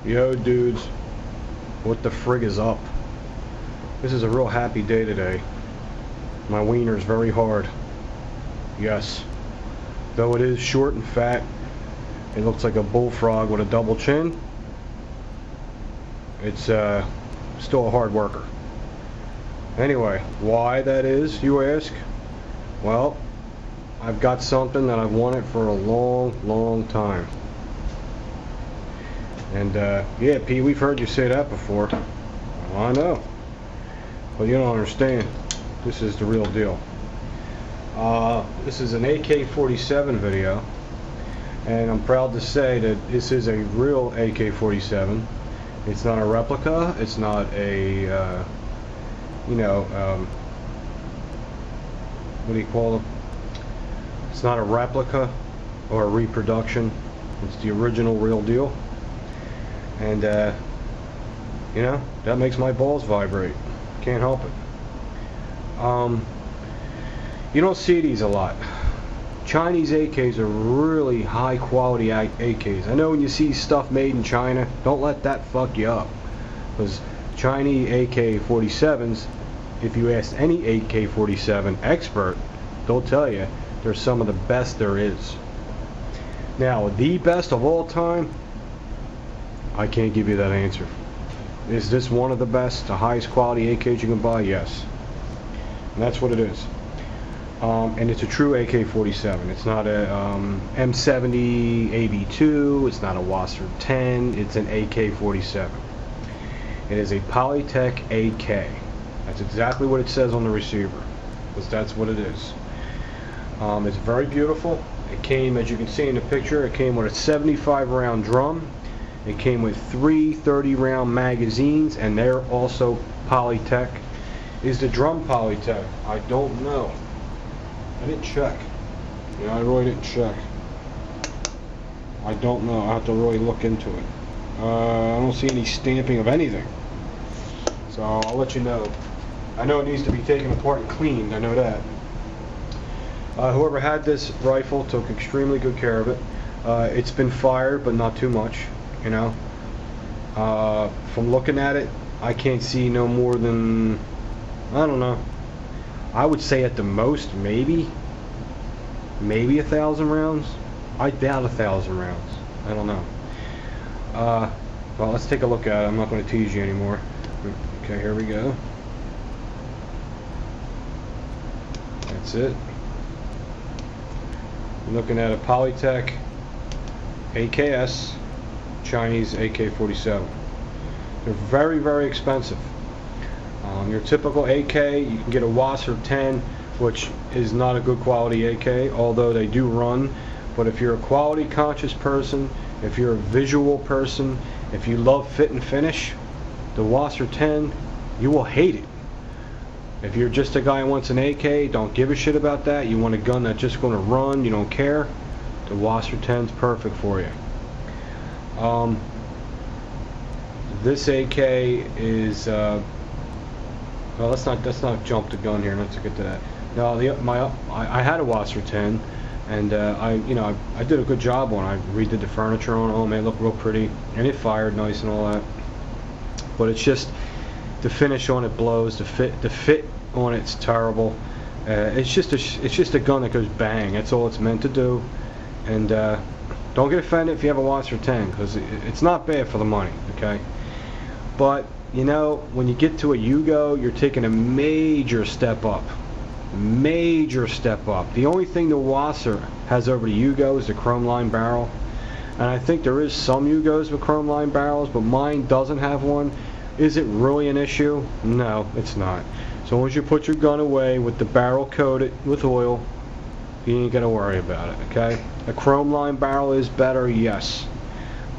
Yo dudes, what the frig is up? This is a real happy day today. My wiener's very hard. Yes. Though it is short and fat, it looks like a bullfrog with a double chin. It's still a hard worker. Anyway, why that is, you ask? Well, I've got something that I've wanted for a long time. And yeah, Pete, we've heard you say that before. Well, I know. But you don't understand. This is the real deal. This is an AK47 video. And I'm proud to say that this is a real AK47. It's not a replica. It's not a, what do you call them? It's not a replica or a reproduction. It's the original real deal. And you know, that makes my balls vibrate. Can't help it. You don't see these a lot. Chinese AKs are really high quality AKs. I know when you see stuff made in China, don't let that fuck you up, because Chinese AK47s, if you ask any AK47 expert, they'll tell you they're some of the best there is. Now, the best of all time, I can't give you that answer. Is this one of the best, the highest quality AKs you can buy? Yes. And that's what it is. And it's a true AK-47. It's not a M70 AB2. It's not a Wasser 10. It's an AK-47. It is a Polytech AK. That's exactly what it says on the receiver, because that's what it is. It's very beautiful. It came, as you can see in the picture, it came with a 75 round drum. It came with 3 30-round magazines, and they're also Polytech. Is the drum Polytech? I don't know. I didn't check. Yeah, I really didn't check. I don't know. I have to really look into it. I don't see any stamping of anything. So I'll let you know. I know it needs to be taken apart and cleaned. I know that. Whoever had this rifle took extremely good care of it. It's been fired, but not too much. You know, from looking at it, I can't see no more than, I don't know, I would say at the most maybe 1,000 rounds. I doubt 1,000 rounds. I don't know. Well, let's take a look at it. I'm not going to tease you anymore. Okay, here we go. That's it. I'm looking at a Polytech AKS Chinese AK-47. They're very expensive. Your typical AK, you can get a Wasser 10, which is not a good quality AK, although they do run. But if you're a quality conscious person, if you're a visual person, if you love fit and finish, the Wasser 10, you will hate it. If you're just a guy who wants an AK, don't give a shit about that, you want a gun that's just going to run, you don't care, the Wasser 10's perfect for you. This AK is well, let's not jump the gun here. Let's get to that. No, I had a Wasser 10, and I did a good job on it. I redid the furniture on it. Oh man, it looked real pretty, and it fired nice and all that. But it's just the finish on it blows. The fit on it's terrible. It's just a gun that goes bang. That's all it's meant to do. And don't get offended if you have a Wasser 10, because it's not bad for the money. Okay, but you know, when you get to a Yugo, you're taking a major step up. Major step up. The only thing the Wasser has over the Yugo is the chrome line barrel. And I think there is some Yugos with chrome line barrels, but mine doesn't have one. Is it really an issue? No, it's not. So once you put your gun away with the barrel coated with oil, you ain't gonna worry about it, okay? A chrome line barrel is better, yes.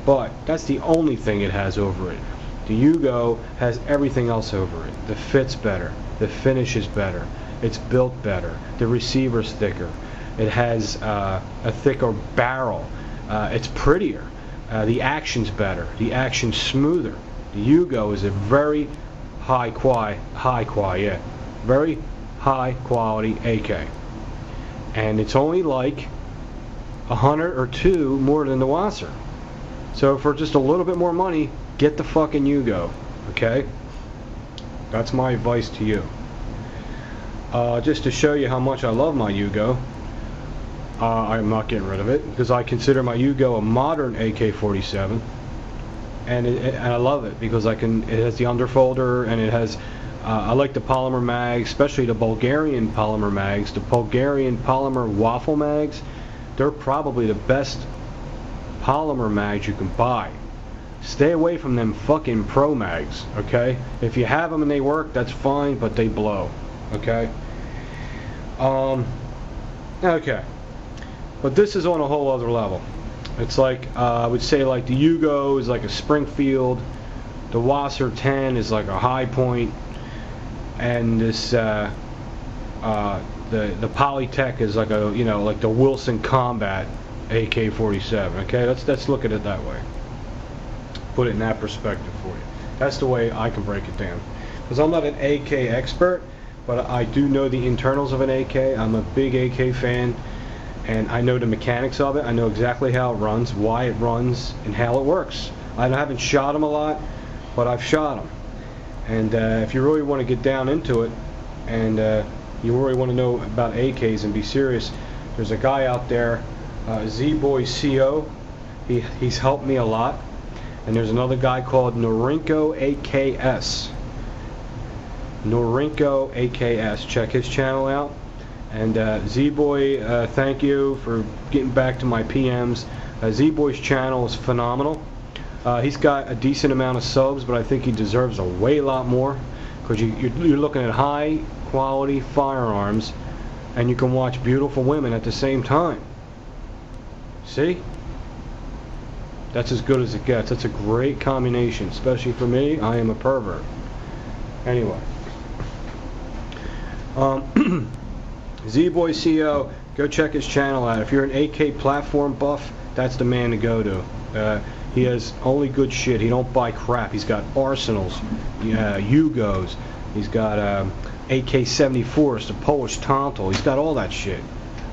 But that's the only thing it has over it. The Yugo has everything else over it. The fit's better. The finish is better. It's built better. The receiver's thicker. It has a thicker barrel. It's prettier. The action's better. The action's smoother. The Yugo is a very very high quality AK. And it's only like 100 or 2 more than the Wasser. So for just a little bit more money, get the fucking Yugo, okay? That's my advice to you. Just to show you how much I love my Yugo, I'm not getting rid of it because I consider my Yugo a modern AK47, and I love it because it has the underfolder, and it has I like the polymer mags, especially the Bulgarian polymer mags. The Bulgarian polymer waffle mags, they're probably the best polymer mags you can buy. Stay away from them fucking pro mags, okay? If you have them and they work, that's fine, but they blow, okay? Okay. But this is on a whole other level. It's like, I would say like the Yugo is like a Springfield, the Wasser 10 is like a High Point, and this, the Polytech is like a, you know, like the Wilson Combat AK47, okay? Let's look at it that way. Put it in that perspective for you. That's the way I can break it down. Because I'm not an AK expert, but I do know the internals of an AK. I'm a big AK fan, and I know the mechanics of it. I know exactly how it runs, why it runs, and how it works. I haven't shot them a lot, but I've shot them. And if you really want to get down into it, and you really want to know about AKs and be serious, there's a guy out there, Z-Boy CO. He's helped me a lot. And there's another guy called Untitled AKS. Untitled AKS. Check his channel out. And Z-Boy, thank you for getting back to my PMs. Z-Boy's channel is phenomenal. He's got a decent amount of subs, but I think he deserves a way lot more, because you're looking at high quality firearms, and you can watch beautiful women at the same time. See? That's as good as it gets. That's a great combination, especially for me. I am a pervert. Anyway, Z-Boy CO, go check his channel out. If you're an AK platform buff, that's the man to go to. He has only good shit. He don't buy crap. He's got arsenals, Yugos. He's got AK-74s, the Polish Tonto. He's got all that shit.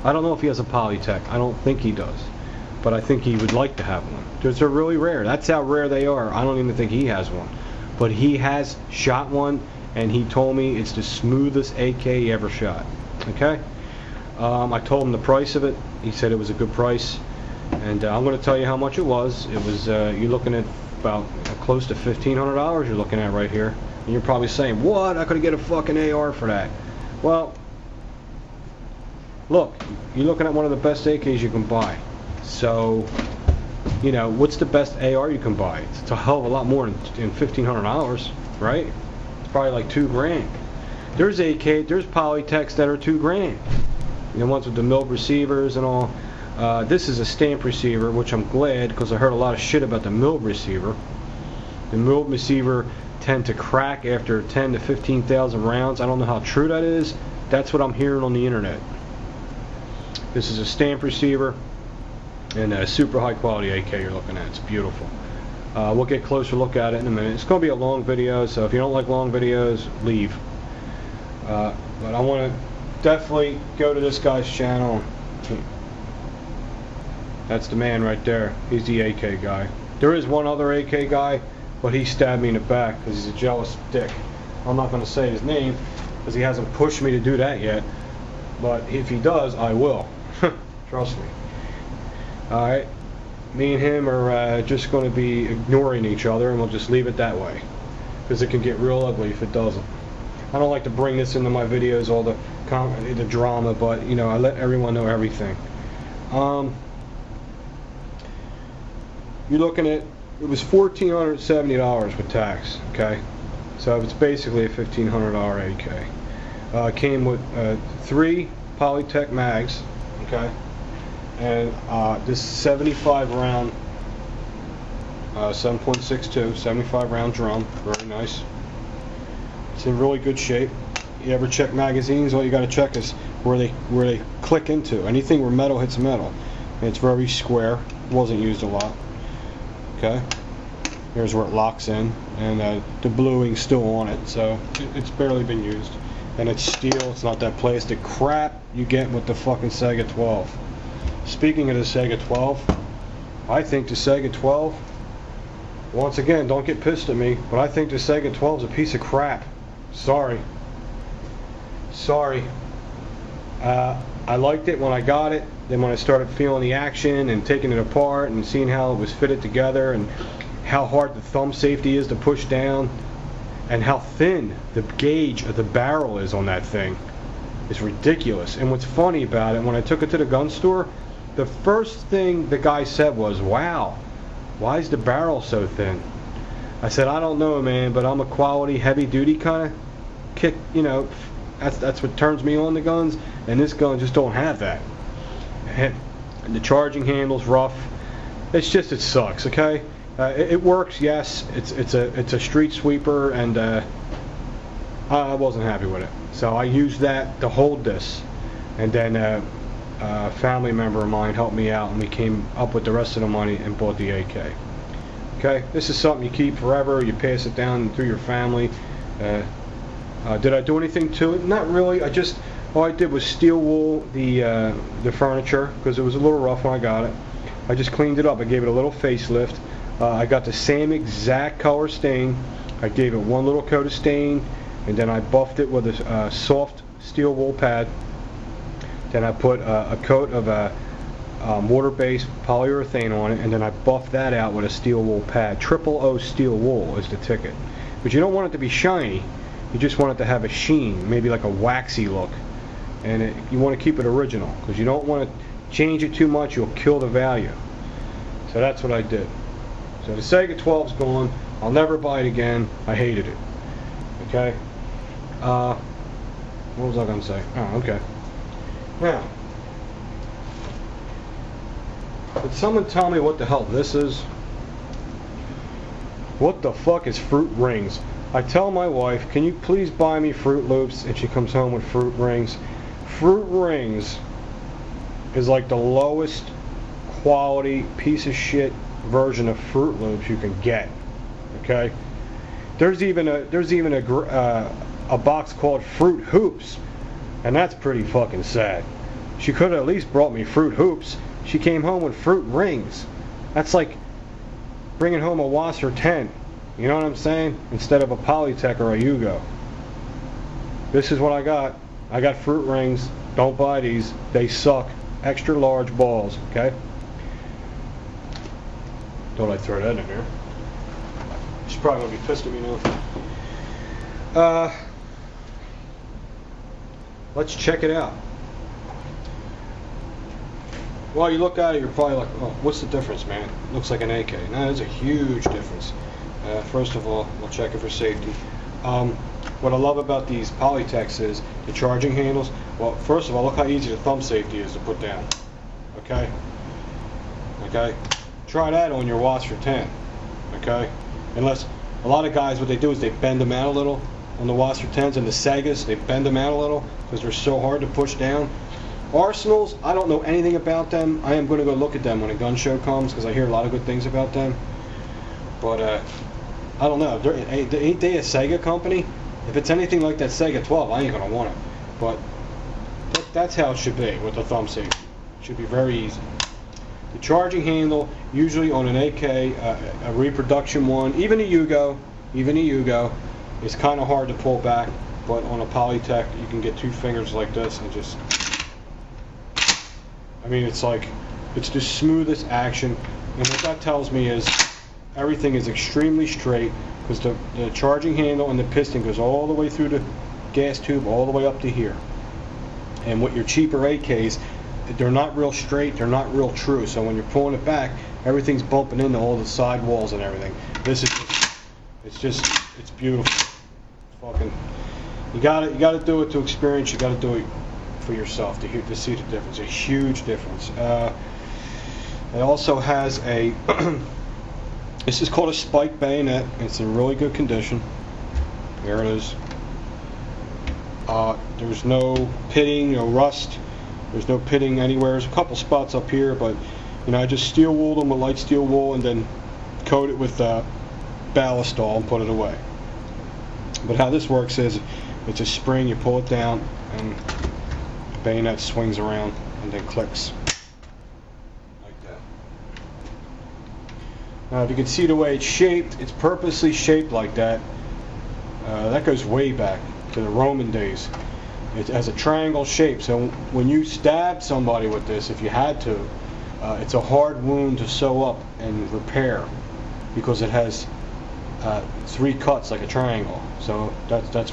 I don't know if he has a Polytech. I don't think he does. But I think he would like to have one. Because they're really rare. That's how rare they are. I don't even think he has one. But he has shot one, and he told me it's the smoothest AK he ever shot. Okay? I told him the price of it. He said it was a good price. And I'm going to tell you how much it was. It was, you're looking at about close to $1,500 you're looking at right here. And you're probably saying, what? I could get a fucking AR for that. Well, look, you're looking at one of the best AKs you can buy. So, you know, what's the best AR you can buy? It's a hell of a lot more than $1,500, right? It's probably like $2,000. There's Polytechs that are $2,000. You know, ones with the milled receivers and all. This is a stamp receiver, which I'm glad, because I heard a lot of shit about the milled receiver. The milled receiver tend to crack after 10 to 15,000 rounds. I don't know how true that is. That's what I'm hearing on the internet. This is a stamp receiver. And a super high quality AK you're looking at. It's beautiful. We'll get a closer look at it in a minute. It's going to be a long video, so if you don't like long videos, leave. But I want to definitely go to this guy's channel. That's the man right there. He's the AK guy. There is one other AK guy, but he stabbed me in the back because he's a jealous dick. I'm not going to say his name because he hasn't pushed me to do that yet. But if he does, I will. Trust me. Alright, me and him are just going to be ignoring each other, and we'll just leave it that way, because it can get real ugly if it doesn't. I don't like to bring this into my videos, all the drama, but you know, I let everyone know everything. You're looking at, it was $1,470 with tax, okay? So it's basically a $1,500 AK. It came with 3 Polytech mags, okay? And this 75 round 7.62 75 round drum, very nice. It's in really good shape. You ever check magazines, all you got to check is where they click into. Anything where metal hits metal. And it's very square, wasn't used a lot. Okay, here's where it locks in, and the bluing's still on it, so it's barely been used. And it's steel, it's not that plastic crap you get with the fucking Sega 12. Speaking of the Sega 12, I think the Sega 12 Once again, don't get pissed at me, but I think the Sega 12 is a piece of crap. Sorry. Sorry. I liked it when I got it. Then when I started feeling the action and taking it apart and seeing how it was fitted together and how hard the thumb safety is to push down and how thin the gauge of the barrel is on that thing, it's ridiculous. And what's funny about it, when I took it to the gun store, the first thing the guy said was, "Wow, why is the barrel so thin?" I said, "I don't know, man, but I'm a quality, heavy-duty kind of kick, you know, that's what turns me on the guns, and this gun just don't have that." And the charging handle's rough. It's just, it sucks, okay? It works, yes. It's a street sweeper, and I wasn't happy with it. So I used that to hold this, and then a family member of mine helped me out, and we came up with the rest of the money and bought the AK. Okay, this is something you keep forever. You pass it down through your family. Did I do anything to it? Not really. All I did was steel wool the furniture because it was a little rough when I got it. I just cleaned it up. I gave it a little facelift. I got the same exact color stain. I gave it one little coat of stain, and then I buffed it with a soft steel wool pad. Then I put a coat of water-based polyurethane on it, and then I buffed that out with a steel wool pad. 000 steel wool is the ticket. But you don't want it to be shiny. You just want it to have a sheen, maybe like a waxy look. And you want to keep it original, because you don't want to change it too much, you'll kill the value. So that's what I did. So the Sega 12's gone. I'll never buy it again. I hated it. Okay? What was I going to say? Oh, okay. Now, did someone tell me what the hell this is? What the fuck is Fruit Rings? I tell my wife, can you please buy me Fruit Loops? And she comes home with Fruit Rings. Fruit Rings is like the lowest quality piece of shit version of Fruit Loops you can get. Okay? There's even a box called Fruit Hoops, and that's pretty fucking sad. She could have at least brought me Fruit Hoops. She came home with Fruit Rings. That's like bringing home a Wasser 10. You know what I'm saying? Instead of a Polytech or a Yugo. This is what I got. I got Fruit Rings. Don't buy these. They suck. Extra large balls. Okay? Thought I'd throw that in there. She's probably going to be pissed at me now. Let's check it out. Well, you look at it, you're probably like, oh, what's the difference, man? It looks like an AK. No, there's a huge difference. First of all, we'll check it for safety. What I love about these Polytechs is the charging handles. Well, first of all, look how easy the thumb safety is to put down. Okay? Okay? Try that on your Wasser 10. Okay? Unless, a lot of guys, what they do is they bend them out a little on the Wasser 10s and the Segas. They bend them out a little because they're so hard to push down. Arsenals, I don't know anything about them. I am going to go look at them when a gun show comes because I hear a lot of good things about them. But I don't know. Ain't they a Sega company? If it's anything like that Sega 12, I ain't going to want it. But that's how it should be with the thumb safety. It should be very easy. The charging handle, usually on an AK, a reproduction one, even a Yugo, is kind of hard to pull back. But on a Polytech, you can get two fingers like this and just... I mean, it's like, it's the smoothest action, and what that tells me is everything is extremely straight because the charging handle and the piston goes all the way through the gas tube, all the way up to here. And with your cheaper AKs, they're not real straight, they're not real true, so when you're pulling it back, everything's bumping into all the side walls and everything. This is it's beautiful. Fucking, you gotta do it to experience, you gotta do it for yourself to see the difference. A huge difference. It also has a this is called a spike bayonet. It's in really good condition. There it is. There's no pitting, no rust. There's no pitting anywhere. There's a couple spots up here, but you know, I just steel wooled them with light steel wool and then coat it with ballistol and put it away. But how this works is it's a spring, you pull it down and bayonet swings around and then clicks like that. Now if you can see the way it's shaped, it's purposely shaped like that. That goes way back to the Roman days. It has a triangle shape, so when you stab somebody with this, if you had to, it's a hard wound to sew up and repair because it has 3 cuts like a triangle. So that's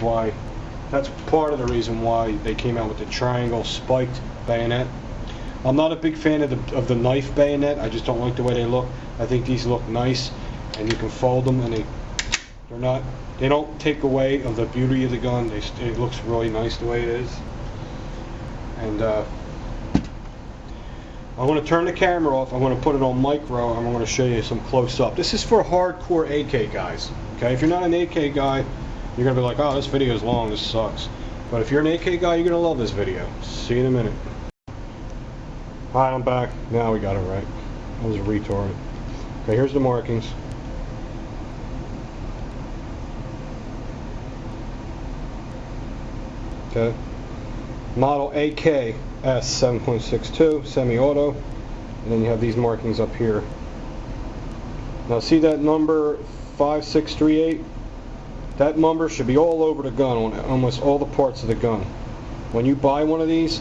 part of the reason why they came out with the triangle spiked bayonet. I'm not a big fan of the knife bayonet. I just don't like the way they look. I think these look nice, and you can fold them, and they don't take away of the beauty of the gun. It looks really nice the way it is. And I'm going to turn the camera off. I'm going to put it on micro, and I'm going to show you some close up. This is for hardcore AK guys. Okay, if you're not an AK guy, you're going to be like, oh, this video is long, this sucks. But if you're an AK guy, you're going to love this video. See you in a minute. Alright, I'm back. Now we got it right. I was a retard. Okay, here's the markings. Okay. Model AKS 7.62, semi-auto. And then you have these markings up here. Now see that number 5638? That number should be all over the gun, on almost all the parts of the gun. When you buy one of these,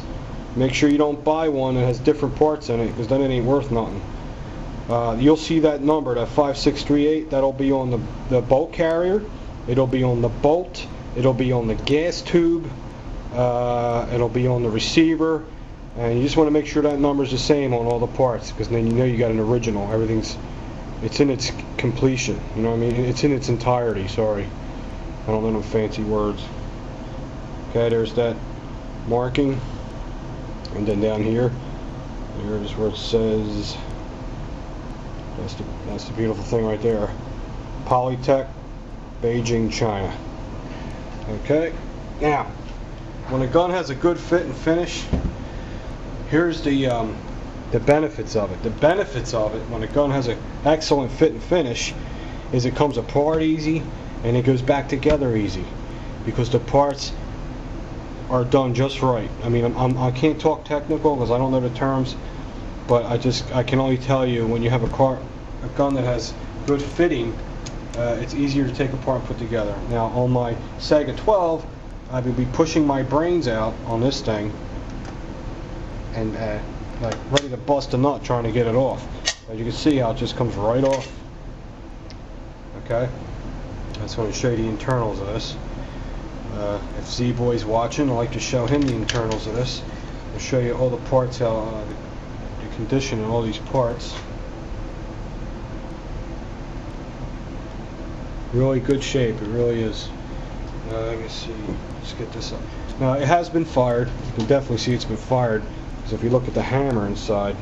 make sure you don't buy one that has different parts in it, because then it ain't worth nothing. You'll see that number, that 5638, that'll be on the bolt carrier, it'll be on the bolt, it'll be on the gas tube, it'll be on the receiver, and you just want to make sure that number's the same on all the parts, because then you know you got an original. It's in its completion, you know what I mean? It's in its entirety, sorry. I don't know no fancy words. Okay, there's that marking. And then down here is where it says, that's the beautiful thing right there, Polytech, Beijing, China. Okay, now when a gun has a good fit and finish, here's the benefits of it. The benefits of it, when a gun has an excellent fit and finish, is it comes apart easy and it goes back together easy, because the parts are done just right. I mean, I can't talk technical because I don't know the terms, but I can only tell you, when you have a gun that has good fitting, it's easier to take apart and put together. Now on my Sega 12, I would be pushing my brains out on this thing and like ready to bust a nut trying to get it off. As you can see how it just comes right off. Okay, I just want to show you the internals of this. If Z-Boy's watching, I like to show him the internals of this. I'll show you all the parts, how the condition of all these parts. Really good shape, it really is. Let me see, let's get this up. Now it has been fired. You can definitely see it's been fired, because if you look at the hammer inside,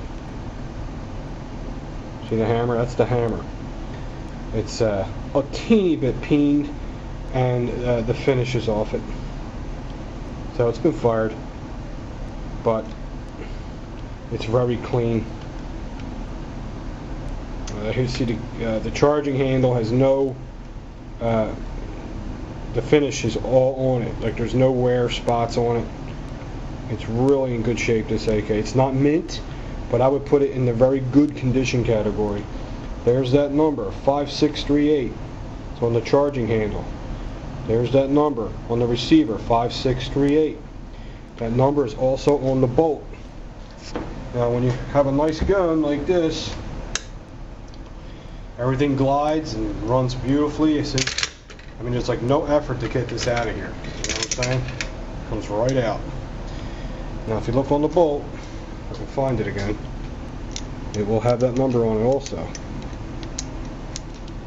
see the hammer? That's the hammer. It's a teeny bit peened, and the finish is off it. So it's been fired, but it's very clean. Here you see the charging handle has no, the finish is all on it. Like, there's no wear spots on it. It's really in good shape, this AK. It's not mint, but I would put it in the very good condition category. There's that number, 5638. It's on the charging handle. There's that number on the receiver, 5638. That number is also on the bolt. Now when you have a nice gun like this, everything glides and runs beautifully. I mean, there's like no effort to get this out of here. You know what I'm saying? It comes right out. Now if you look on the bolt, I can find it again, it will have that number on it also.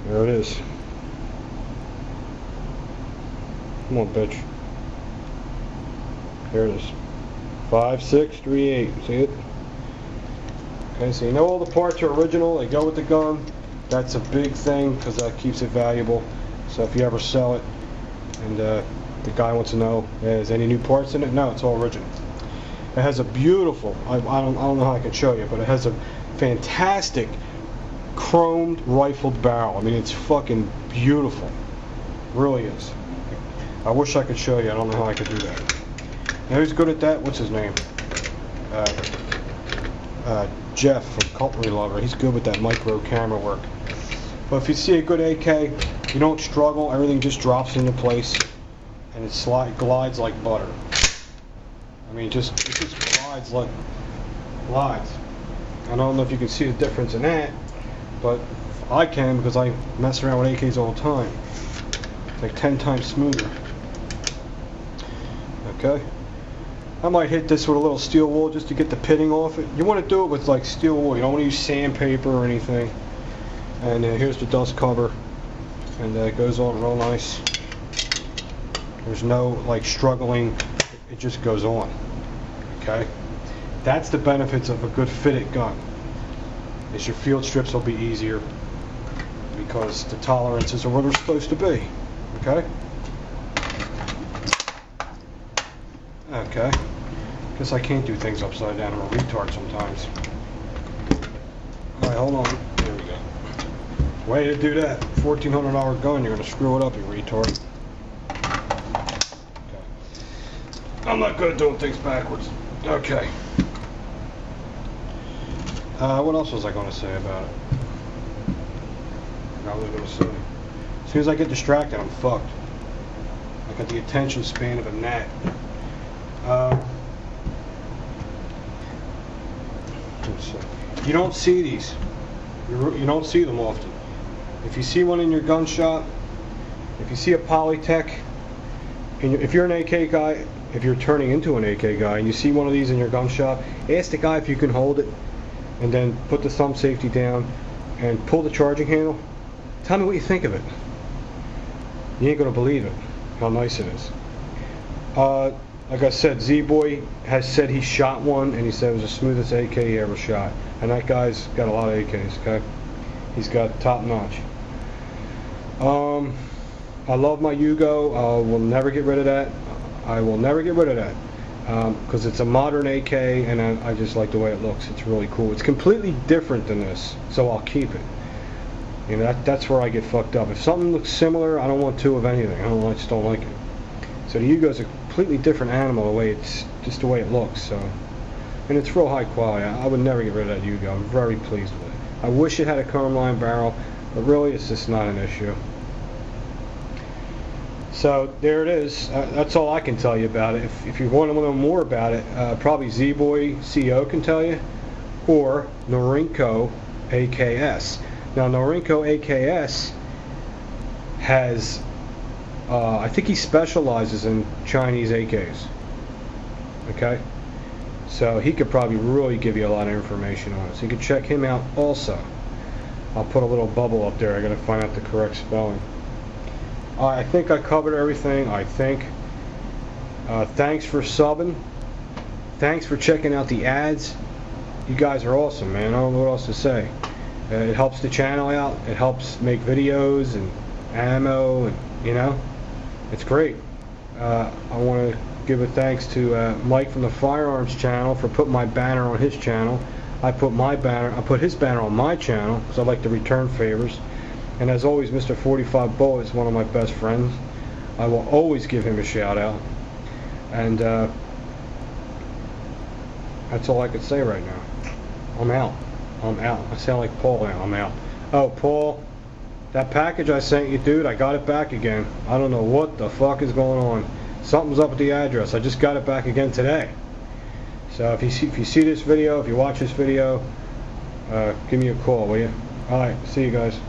There it is. Come on, bitch. There it is. 5638. See it? Okay, so you know all the parts are original. They go with the gun. That's a big thing, because that keeps it valuable. So if you ever sell it, and the guy wants to know, is any new parts in it? No, it's all original. It has a beautiful, I don't know how I can show you, but it has a fantastic chromed rifled barrel. I mean, it's fucking beautiful. It really is. I wish I could show you. I don't know how I could do that. Now, who's good at that? What's his name? Jeff from Cutlery Lover. He's good with that micro camera work. But if you see a good AK, you don't struggle. Everything just drops into place, and it glides like butter. I mean, it just glides like glides. I don't know if you can see the difference in that, but I can because I mess around with AKs all the time. It's like 10 times smoother. Okay. I might hit this with a little steel wool just to get the pitting off it. You want to do it with like steel wool. You don't want to use sandpaper or anything. And here's the dust cover, and it goes on real nice. There's no like struggling. It just goes on. Okay. That's the benefits of a good fitted gun. Is your field strips will be easier because the tolerances are where they're supposed to be. Okay. Okay. Guess I can't do things upside down. I'm a retard sometimes. Alright, hold on. There we go. Way to do that. $1,400 gun, you're going to screw it up, you retard. Okay. I'm not good at doing things backwards. Okay. What else was I going to say about it? I forgot what I was going to say. As soon as I get distracted, I'm fucked. I got the attention span of a gnat. You don't see these. You don't see them often. If you see one in your gun shop, if you see a Polytech, and if you're an AK guy, if you're turning into an AK guy, and you see one of these in your gun shop, ask the guy if you can hold it, and then put the thumb safety down, and pull the charging handle. Tell me what you think of it. You ain't gonna believe it, how nice it is. Like I said, Z-Boy has said he shot one, and he said it was the smoothest AK he ever shot. And that guy's got a lot of AKs, okay? He's got top notch. I love my Yugo. I will never get rid of that. I will never get rid of that. Because it's a modern AK, and I just like the way it looks. It's really cool. It's completely different than this, so I'll keep it. You know, that's where I get fucked up. If something looks similar, I don't want two of anything. I just don't like it. So the Yugo's a completely different animal, the way it's just the way it looks. So, and it's real high quality. I would never get rid of that Yugo. I'm very pleased with it. I wish it had a chrome line barrel, but really it's just not an issue. So there it is. That's all I can tell you about it. If you want to know more about it, probably Z-Boy CO can tell you, or Untitled AKS. Now Untitled AKS has, I think he specializes in Chinese AKs. Okay? So he could probably really give you a lot of information on it. So you can check him out also. I'll put a little bubble up there. I gotta find out the correct spelling. I think I covered everything. I think. Thanks for subbing. Thanks for checking out the ads. You guys are awesome, man. I don't know what else to say. It helps the channel out. It helps make videos and ammo, and you know, it's great. I want to give a thanks to Mike from the Firearms channel for putting my banner on his channel. I put his banner on my channel because I like to return favors. And as always, Mr. 45 Bullet is one of my best friends. I will always give him a shout out. And that's all I could say right now. I'm out. I'm out. I sound like Paul now. I'm out. Oh, Paul, that package I sent you, dude, I got it back again. I don't know what the fuck is going on. Something's up with the address. I just got it back again today. So if you see this video, if you watch this video, give me a call, will you? Alright, see you guys.